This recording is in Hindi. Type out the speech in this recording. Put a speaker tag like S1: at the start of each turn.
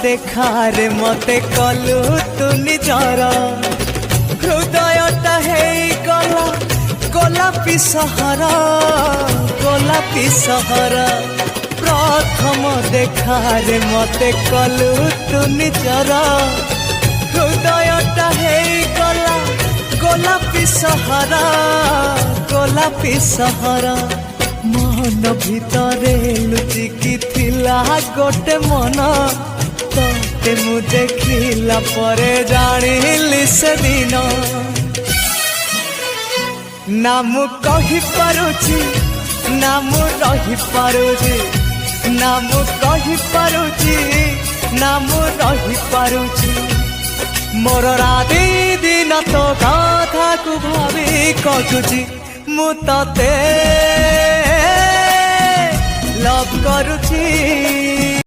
S1: देखारे मते कलु तू निजर हृदयटा हेई गला गोलापी सहरा गोलापी सहरा प्रथम देखारे मते कलु तू निजर हृदयटा हेई गला गोलापी सहरा गोलापी सहरा मन भितरे लुचिकी थिला गोटे मन तोते मु देखिला परे जानिली से दिन ना मु कहि पारुछि ना मु रहि पारुछि ना मु कहि पारुछि ना मु रहि पारुछि मोर राति दिन तो कथा को भाबी कटुछि मु तते लव करुछि